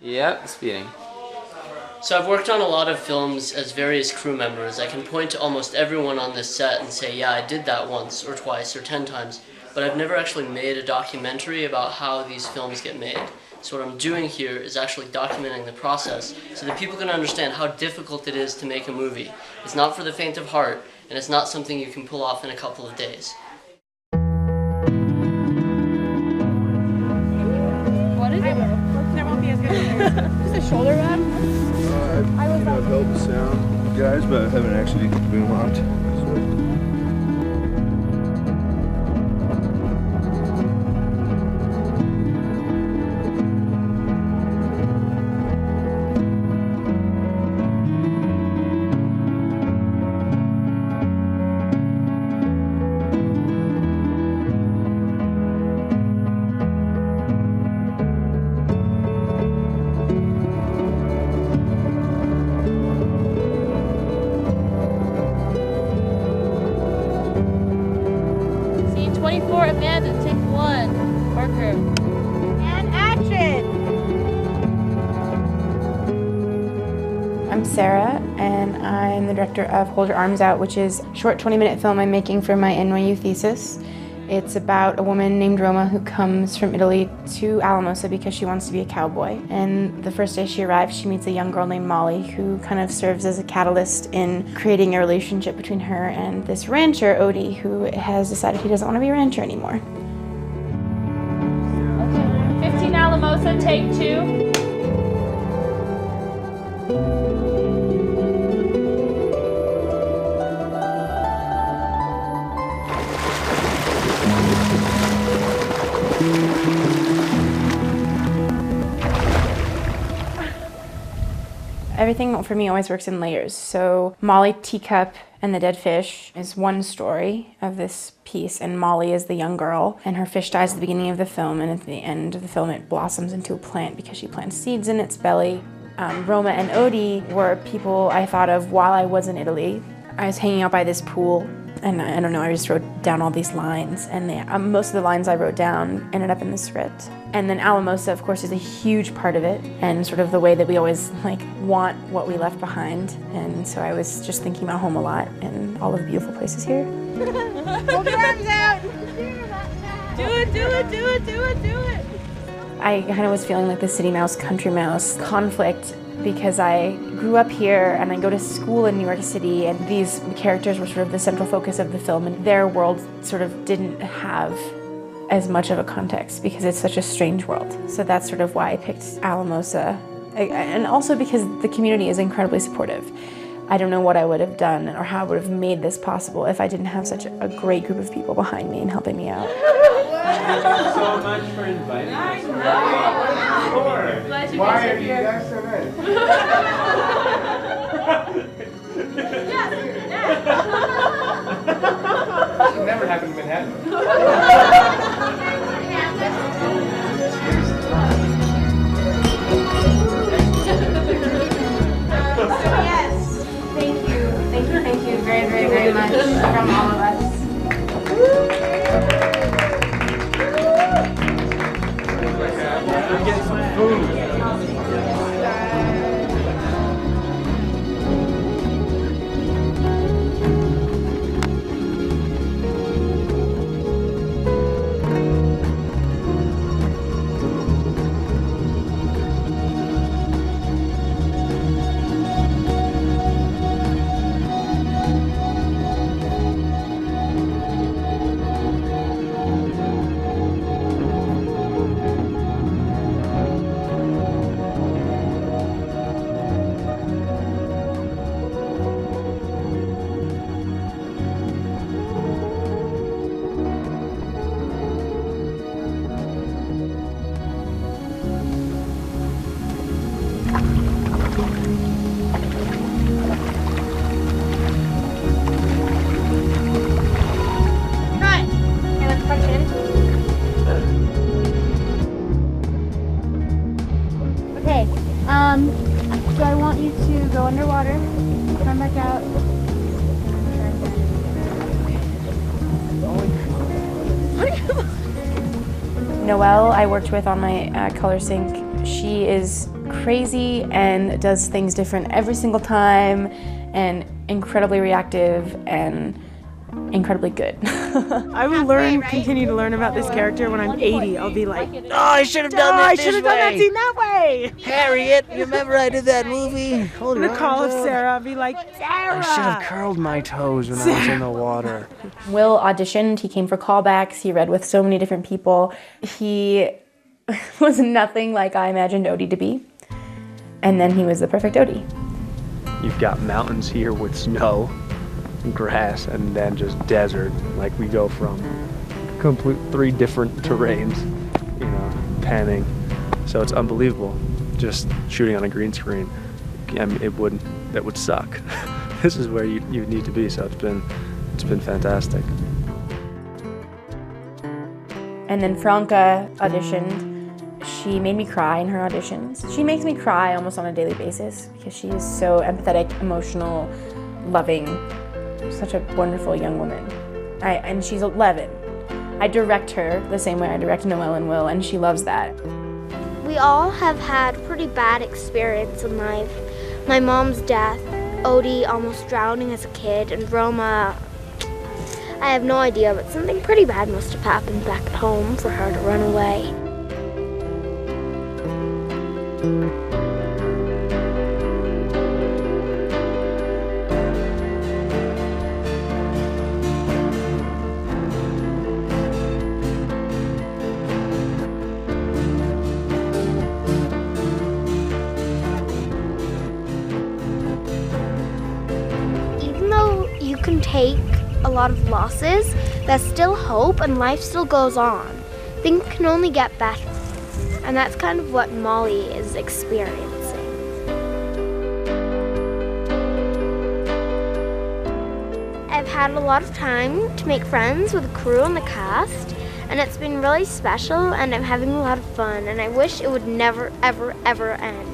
Yep, speeding. So I've worked on a lot of films as various crew members. I can point to almost everyone on this set and say, yeah, I did that once or twice or 10 times, but I've never actually made a documentary about how these films get made. So what I'm doing here is actually documenting the process so that people can understand how difficult it is to make a movie. It's not for the faint of heart, and it's not something you can pull off in a couple of days. What is it? That won't be as good as just a shoulder pad? I've helped sound guys, but I haven't actually boom locked. Amanda, take one. Parker. And action! I'm Sarah, and I'm the director of Hold Your Arms Out, which is a short 20-minute film I'm making for my NYU thesis. It's about a woman named Roma who comes from Italy to Alamosa because she wants to be a cowboy. And the first day she arrives, she meets a young girl named Molly who kind of serves as a catalyst in creating a relationship between her and this rancher, Odie, who has decided he doesn't want to be a rancher anymore. Okay, 15 Alamosa, take 2. Everything for me always works in layers. So Molly, Teacup, and the Dead Fish is one story of this piece, and Molly is the young girl, and her fish dies at the beginning of the film, and at the end of the film it blossoms into a plant because she plants seeds in its belly. Roma and Odie were people I thought of while I was in Italy. I was hanging out by this pool, and I don't know, I just wrote down all these lines, and most of the lines I wrote down ended up in the script. And then Alamosa, of course, is a huge part of it, and sort of the way that we always want what we left behind. And so I was just thinking about home a lot and all of the beautiful places here. Hold your arms out! Do it, do it, do it, do it, do it! I kind of was feeling like the city mouse, country mouse conflict because I grew up here and I go to school in New York City, and these characters were sort of the central focus of the film, and their world sort of didn't have as much of a context because it's such a strange world. So that's sort of why I picked Alamosa, and also because the community is incredibly supportive. I don't know what I would have done or how I would have made this possible if I didn't have such a great group of people behind me and helping me out. Thank you so much for inviting us. Glad you guys are here. Why are you guys so nice? It never happened in Manhattan. Yes, thank you very, very, very much from all of us. I'm getting some food. So I want you to go underwater, come back out. Noelle, I worked with on my color sync, she is crazy and does things different every single time and incredibly reactive and incredibly good. I will continue to learn about this character when I'm 80. I'll be like, Oh, I should have done that I should have done that scene that way. Harriet, you remember I did that movie? Hold The on, call of Joe. Sarah, I'll be like, Sarah. I should have curled my toes when I was in the water. Will auditioned, he came for callbacks, he read with so many different people. He was nothing like I imagined Odie to be. And then he was the perfect Odie. You've got mountains here with snow, grass, and then just desert. Like we go from complete 3 different terrains, you know, panning. So it's unbelievable. Just shooting on a green screen, I mean, that would suck. This is where you need to be. So it's been fantastic. And then Franca auditioned. She made me cry in her auditions. She makes me cry almost on a daily basis because she is so empathetic, emotional, loving, such a wonderful young woman. And she's 11. I direct her the same way I direct Noelle and Will, and she loves that. We all have had pretty bad experience in life. My mom's death, Odie almost drowning as a kid, and Roma, I have no idea, but something pretty bad must have happened back at home for her to run away. Even though you can take a lot of losses, there's still hope and life still goes on. Things can only get better. And that's kind of what Molly is experiencing. I've had a lot of time to make friends with the crew and the cast, and it's been really special, and I'm having a lot of fun, and I wish it would never, ever, ever end.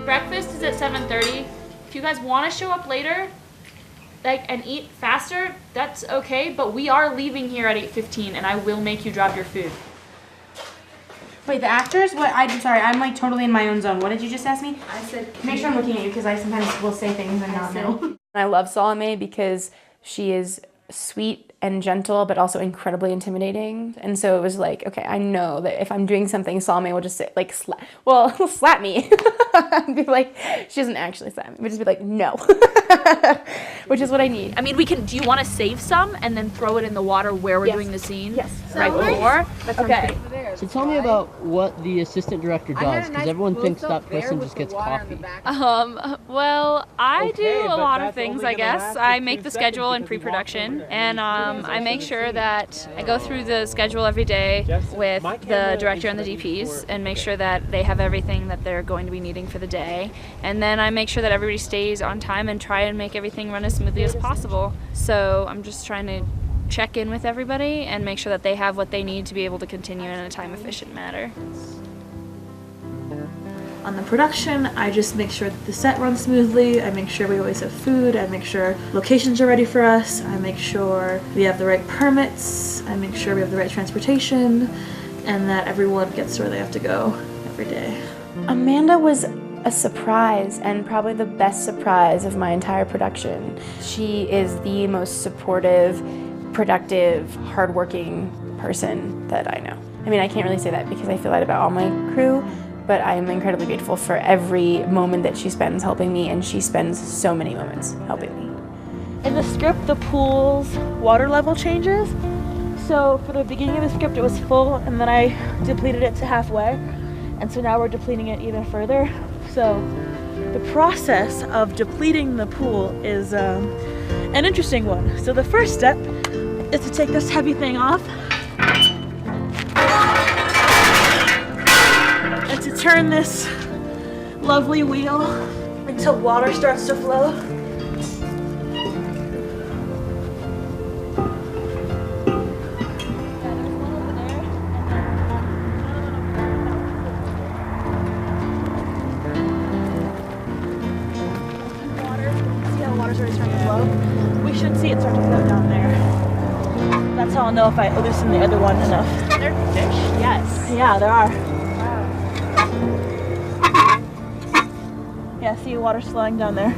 Breakfast is at 7:30. If you guys want to show up later, and eat faster, that's okay, but we are leaving here at 8:15 and I will make you drop your food. Wait, the actors? What? I'm sorry, I'm like totally in my own zone. What did you just ask me? I said, Make sure I'm looking at you because I sometimes will say things and not know. I love Salome because she is sweet and gentle, but also incredibly intimidating. And so it was like, okay, I know that if I'm doing something, Salome will just say, like, slap me. Be like, she doesn't actually slap me, but just be like, no. Which is what I need. I mean, do you want to save some and then throw it in the water where we're doing the scene? Yes. Right before? Okay. So tell me about what the assistant director does, because everyone thinks that person just gets coffee. Well, I do a lot of things, I guess. I make the schedule in pre-production, and I make sure that I go through the schedule every day with the director and the DPs and make sure that they have everything that they're going to be needing for the day. And then I make sure that everybody stays on time and try and make everything run as smoothly as possible. So I'm just trying to check in with everybody and make sure that they have what they need to be able to continue in a time-efficient manner. on the production, I just make sure that the set runs smoothly. I make sure we always have food. I make sure locations are ready for us. I make sure we have the right permits. I make sure we have the right transportation, and that everyone gets to where they have to go every day. Amanda was a surprise, and probably the best surprise of my entire production. She is the most supportive, productive, hardworking person that I know. I mean, I can't really say that because I feel that about all my crew, but I am incredibly grateful for every moment that she spends helping me, and she spends so many moments helping me. In the script, the pool's water level changes. So for the beginning of the script, it was full, and then I depleted it to halfway. And so now we're depleting it even further. So the process of depleting the pool is an interesting one. So the first step is to take this heavy thing off and to turn this lovely wheel until water starts to flow. I'll know if I loosen the other one enough. Are there fish? Yes. Yeah, there are. Yeah, see water slowing down there.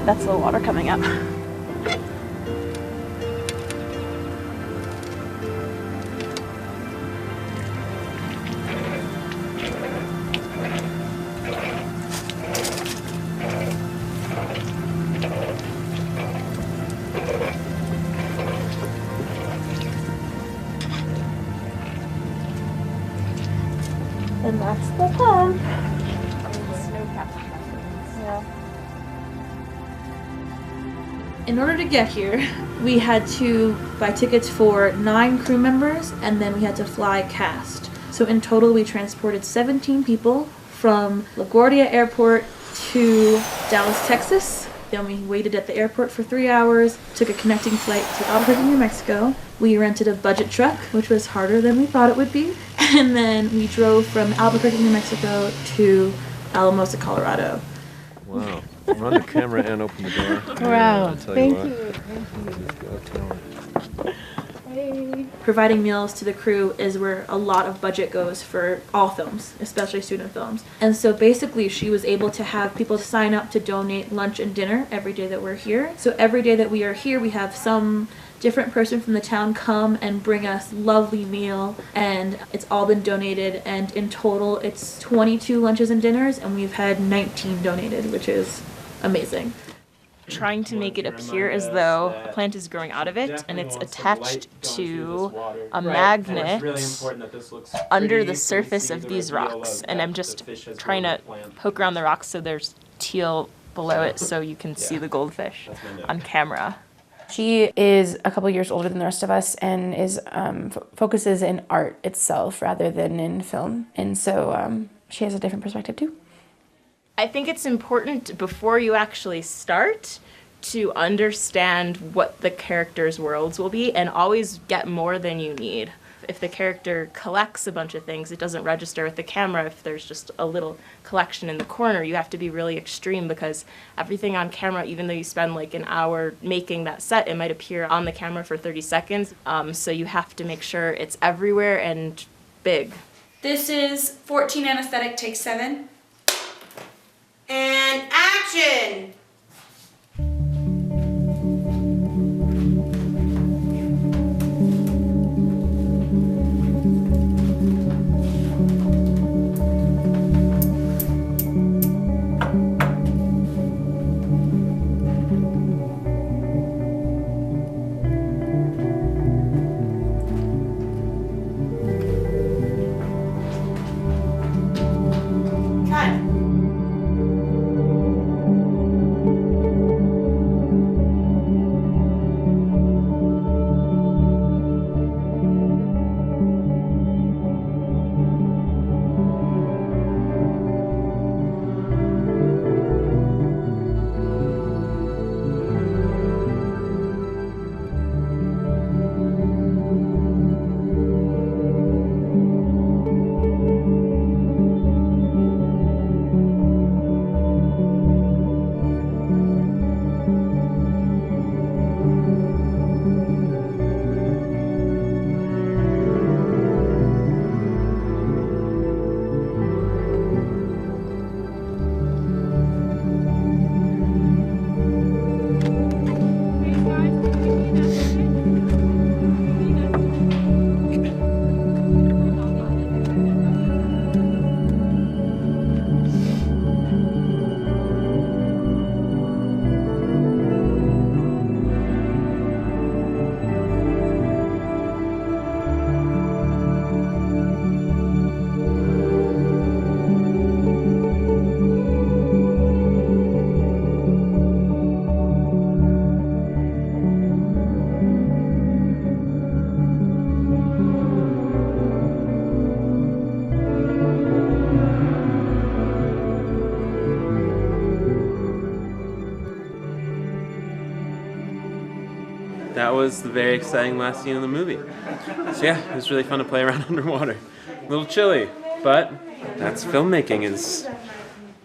That's the water coming up. And that's the pump. Yeah. In order to get here, we had to buy tickets for 9 crew members, and then we had to fly cast. So in total, we transported 17 people from LaGuardia Airport to Dallas, Texas. Then we waited at the airport for 3 hours, took a connecting flight to Albuquerque, New Mexico. We rented a budget truck, which was harder than we thought it would be. And then we drove from Albuquerque, New Mexico to Alamosa, Colorado. Wow. Run the camera and open the door. Wow. Thank you. Providing meals to the crew is where a lot of budget goes for all films, especially student films. And so basically she was able to have people sign up to donate lunch and dinner every day that we're here. So every day that we are here, we have some different person from the town come and bring us lovely meal, and it's all been donated, and in total it's 22 lunches and dinners, and we've had 19 donated, which is amazing. Trying to make it appear as though a plant is growing out of it, and it's attached to a magnet under the surface of these rocks. And I'm just trying to poke around the rocks so there's teal below it so you can see the goldfish on camera. She is a couple years older than the rest of us and is focuses in art itself rather than in film. And so she has a different perspective too. I think it's important before you actually start to understand what the characters' worlds will be and always get more than you need. If the character collects a bunch of things, it doesn't register with the camera. If there's just a little collection in the corner, you have to be really extreme because everything on camera, even though you spend like an hour making that set, it might appear on the camera for 30 seconds. So you have to make sure it's everywhere and big. This is 14 anesthetic, take 7. And action! That was the very exciting last scene of the movie. So yeah, it was really fun to play around underwater. A little chilly, but that's filmmaking, is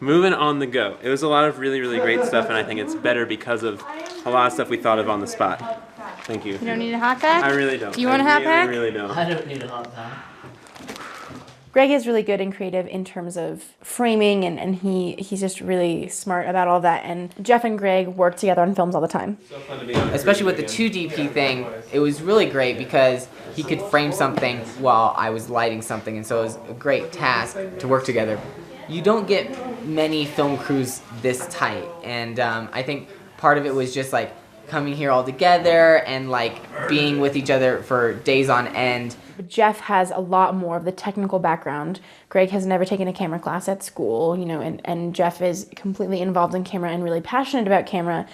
moving on the go. It was a lot of really, really great stuff, and I think it's better because of a lot of stuff we thought of on the spot. Thank you. You don't need a hot pack? I really don't. Do you want a hot pack? I really don't. I don't need a hot pack. Greg is really good and creative in terms of framing, and he's just really smart about all that. And Jeff and Greg work together on films all the time. So fun to be on Especially with the 2DP thing, it was really great because he could frame something while I was lighting something, and so it was a great task to work together. You don't get many film crews this tight, and I think part of it was just like coming here all together and like being with each other for days on end. Jeff has a lot more of the technical background. Greg has never taken a camera class at school, you know, and Jeff is completely involved in camera and really passionate about camera.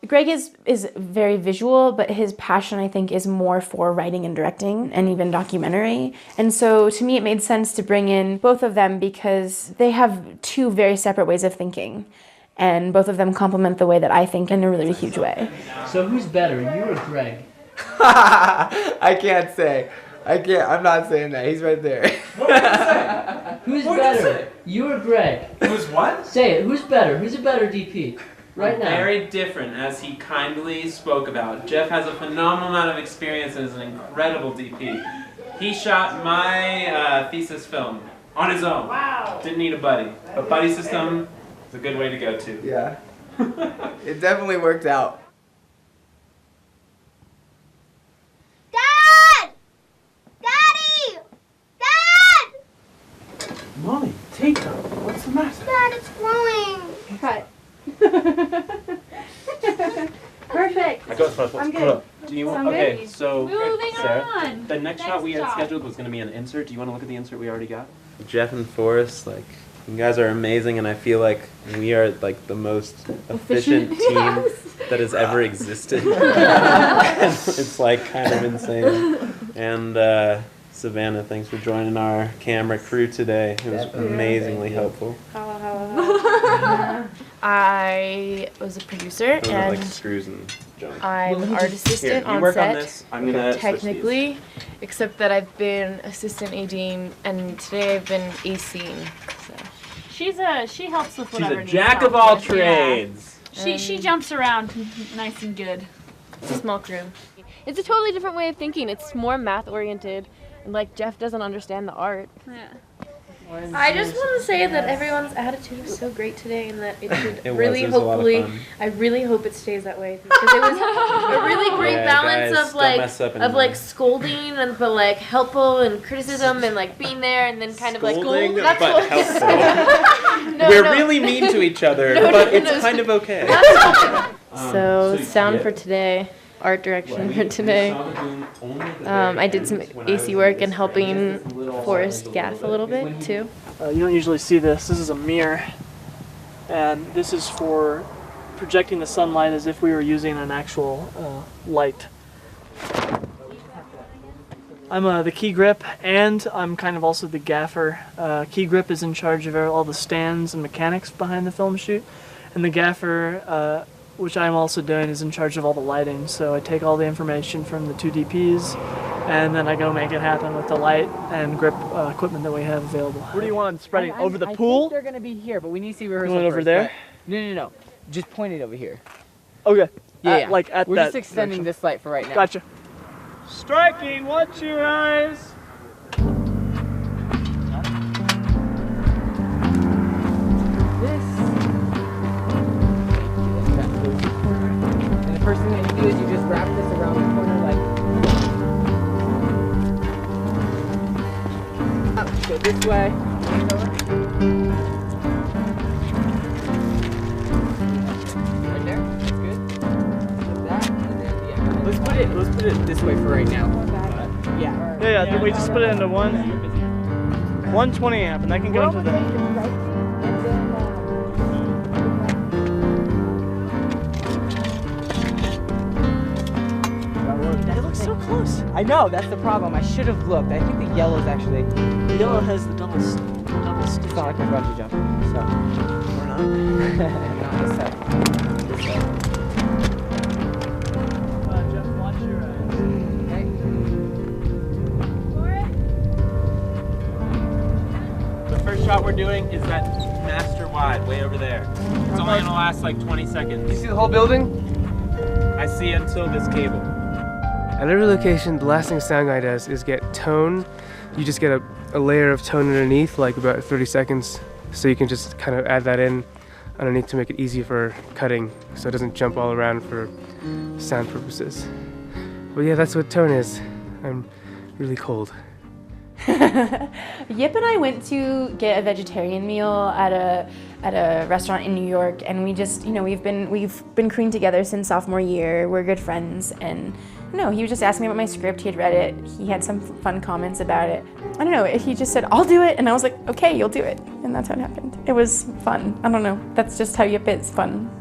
Greg is very visual, but his passion, I think, is more for writing and directing and even documentary. And so to me, it made sense to bring in both of them because they have two very separate ways of thinking. And both of them complement the way that I think in a really huge way. So who's better, you or Greg? I can't say. I'm not saying that. He's right there. Who's better, you or Greg? Who's what? Say it. Who's better? Who's a better DP? Right now. Very different, as he kindly spoke about. Jeff has a phenomenal amount of experience and is an incredible DP. He shot my thesis film on his own. Wow. Didn't need a buddy. But buddy system is a good way to go to. Yeah. It definitely worked out. Dad! Daddy! Dad! Molly, take her. What's the matter? Dad, it's growing. Cut. Perfect. I got this I'm good. Do you I'm okay, good. so Moving Sarah, on. the next shot we had scheduled was going to be an insert. Do you want to look at the insert we already got? Jeff and Forrest, like, you guys are amazing, and I feel like we are like the most efficient team that has ever existed. It's like kind of insane. And Savannah, thanks for joining our camera crew today. It was amazingly helpful. I was a producer Those are and like screws and junk. I'm art assistant Here, you on work set. on this. I'm gonna switch technically, except that I've been assistant ADing and today I've been ACing. So. She helps with whatever. She's a jack of all trades. She jumps around nice and good. It's a small crew. It's a totally different way of thinking. It's more math oriented, and like Jeff doesn't understand the art. Yeah. I just want to say that everyone's attitude was so great today, and that it should It was. really, It was a lot of hopefully, fun. I really hope it stays that way because it was a really great Yeah, balance guys, of don't mess up like anymore. scolding and but like helpful and criticism and like being there and then kind of like Scolding, that's but what- helpful. No, We're no. really mean to each other, No, but no, it's no. kind of okay. So so sound yeah. for today, art direction for today. I did some AC work and helping Forrest gaff a little bit too. You don't usually see this. This is a mirror, and this is for projecting the sunlight as if we were using an actual light. I'm the key grip, and I'm kind of also the gaffer. Key grip is in charge of all the stands and mechanics behind the film shoot, and the gaffer, which I'm also doing, is in charge of all the lighting. So I take all the information from the two DPs, and then I go make it happen with the light and grip equipment that we have available. Where do you want them spreading? Over the I pool? think they're gonna be here, but we need to see rehearsal You want it over first, there? but- No. Just point it over here. Okay. Yeah. Like at We're that just extending direction. this light for right now. Gotcha. Striking, watch your eyes. And the first thing that you do is you just wrap this around the corner like. Up, go this way. Hand over. Right there. That's good. Like that, and then yeah. Let's put it this way for right now. Yeah. Yeah, we just put it into 120 amp, and that can go into the. It looks so close. I know, that's the problem. I should have looked. I think the yellow's actually. The yellow has the double It's not like a bungee jump, so. We're not? Not this side. This side. Jeff, watch your eyes. The first shot we're doing is that master wide way over there. It's only gonna last like 20 seconds. You see the whole building? I see until this cable. At every location, the last thing a sound guy does is get tone. You just get a layer of tone underneath, like about 30 seconds, so you can just kind of add that in underneath to make it easy for cutting, so it doesn't jump all around for sound purposes. But yeah, that's what tone is. I'm really cold. Yip and I went to get a vegetarian meal at a restaurant in New York, and we just, we've been crewing together since sophomore year. We're good friends, and he was just asking me about my script. He had read it. He had some fun comments about it. I don't know. He just said, "I'll do it," and I was like, "Okay, you'll do it," and that's how it happened. It was fun. I don't know. That's just how Yip is, fun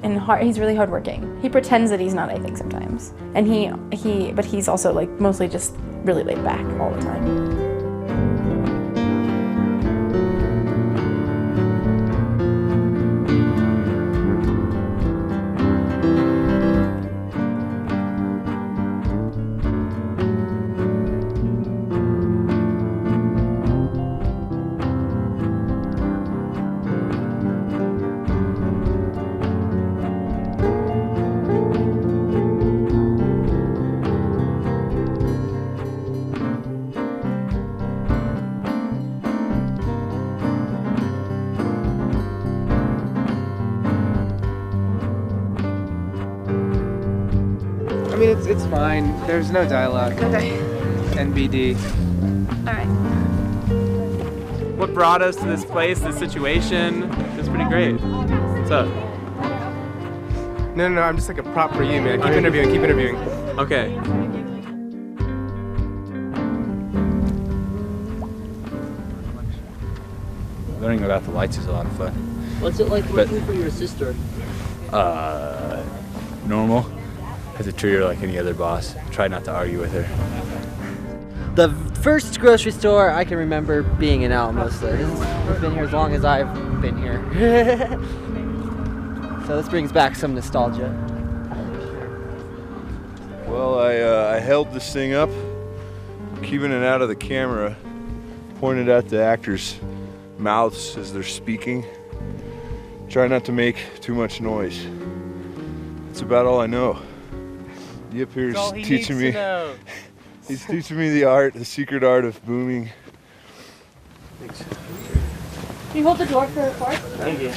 and hard. He's really hardworking. He pretends that he's not, I think, sometimes, and but he's also like mostly just really laid back all the time. I mean, it's fine. There's no dialogue. Okay. NBD. All right. What brought us to this place, this situation? It's pretty great. What's up? No, I'm just like a prop for you, man. Keep interviewing. Okay. Learning about the lights is a lot of fun. What's it like working for your sister? Normal. As a treat her like any other boss. Try not to argue with her. The first grocery store I can remember being in Alamosa. I've been here as long as I've been here. So this brings back some nostalgia. Well, I held this thing up, keeping it out of the camera, pointed at the actors' mouths as they're speaking. Try not to make too much noise. That's about all I know. Yip here's teaching me. He's teaching me the secret art of booming. Can you hold the door for a part? Thank you.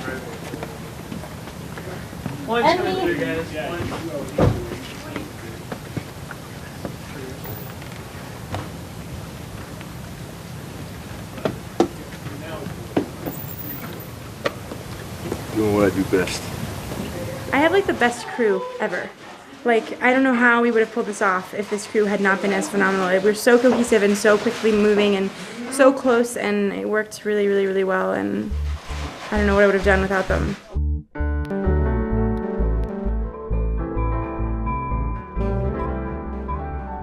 Doing what I do best. I have like the best crew ever. Like, I don't know how we would have pulled this off if this crew had not been as phenomenal. We're so cohesive and so quickly moving and so close, and it worked really, really, really well, and I don't know what I would have done without them.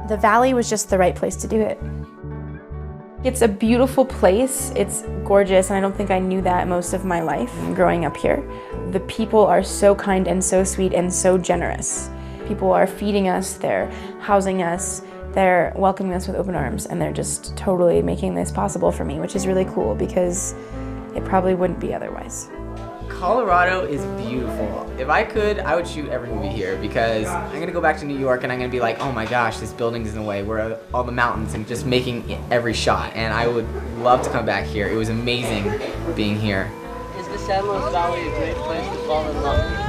The valley was just the right place to do it. It's a beautiful place, it's gorgeous, and I don't think I knew that most of my life growing up here. The people are so kind and so sweet and so generous. People are feeding us, they're housing us, they're welcoming us with open arms, and they're just totally making this possible for me, which is really cool because it probably wouldn't be otherwise. Colorado is beautiful. If I could, I would shoot every movie here because I'm gonna go back to New York and I'm gonna be like, oh my gosh, this building's in the way. Where are all the mountains and just making every shot. And I would love to come back here. It was amazing being here. Is the San Luis Valley a great place to fall in love?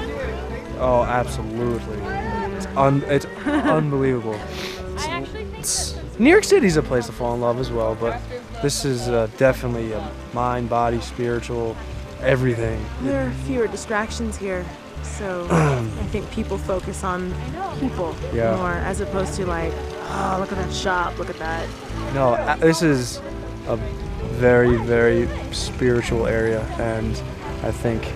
Oh, absolutely. It's unbelievable. New York City's a place to fall in love as well, but this is definitely a mind, body, spiritual, everything. There are fewer distractions here, so I think people focus on people more as opposed to like, oh, look at that shop, look at that. No, this is a very, very spiritual area, and I think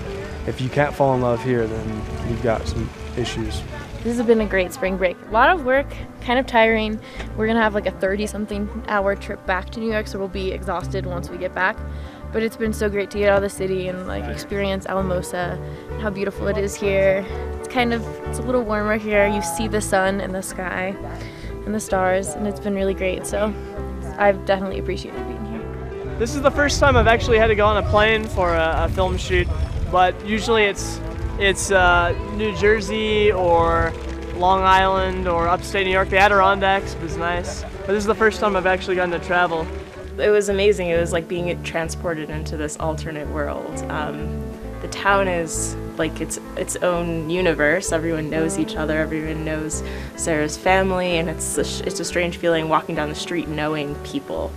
if you can't fall in love here, then you've got some issues. This has been a great spring break. A lot of work, kind of tiring. We're gonna have like a 30-something hour trip back to New York, so we'll be exhausted once we get back. But it's been so great to get out of the city and like experience Alamosa and how beautiful it is here. It's a little warmer here. You see the sun and the sky and the stars, and it's been really great. So I've definitely appreciated being here. This is the first time I've actually had to go on a plane for a film shoot, but usually it's New Jersey or Long Island or upstate New York. The Adirondacks was nice. But this is the first time I've actually gotten to travel. It was amazing. It was like being transported into this alternate world. The town is like its own universe. Everyone knows each other. Everyone knows Sarah's family, and it's a strange feeling walking down the street knowing people.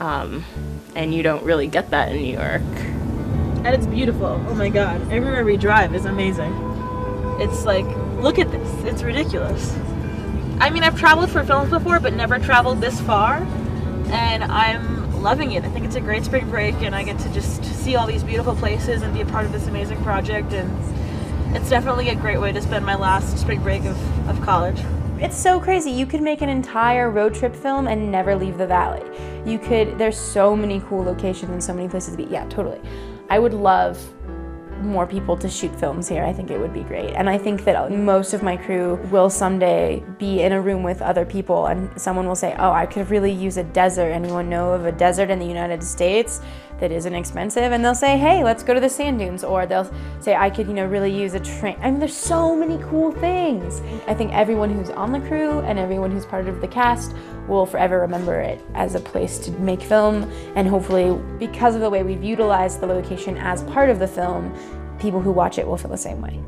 And you don't really get that in New York. And it's beautiful. Oh my God. Everywhere we drive is amazing. It's like, look at this. It's ridiculous. I mean, I've traveled for films before, but never traveled this far. And I'm loving it. I think it's a great spring break, and I get to just see all these beautiful places and be a part of this amazing project. And it's definitely a great way to spend my last spring break of college. It's so crazy. You could make an entire road trip film and never leave the valley. There's so many cool locations and so many places to be. Yeah, totally. I would love more people to shoot films here. I think it would be great. And I think that most of my crew will someday be in a room with other people and someone will say, oh, I could really use a desert. Anyone know of a desert in the United States that isn't expensive? And they'll say, hey, let's go to the sand dunes. Or they'll say, I could, really use a train. I mean, there's so many cool things. I think everyone who's on the crew and everyone who's part of the cast will forever remember it as a place to make film, and hopefully, because of the way we've utilized the location as part of the film, people who watch it will feel the same way.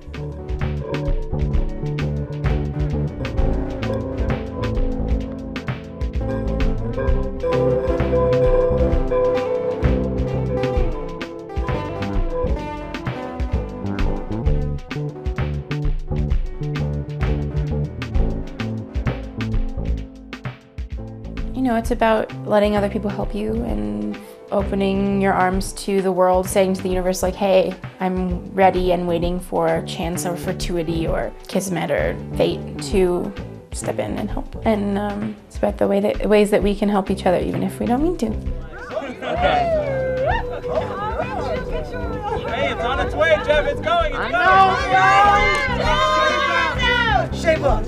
It's about letting other people help you and opening your arms to the world, saying to the universe, like, hey, I'm ready and waiting for a chance or fortuity or kismet or fate to step in and help. And it's about the ways that we can help each other, even if we don't mean to. Okay. Hey, it's on its way, Jeff. It's going. It's going. Shape up.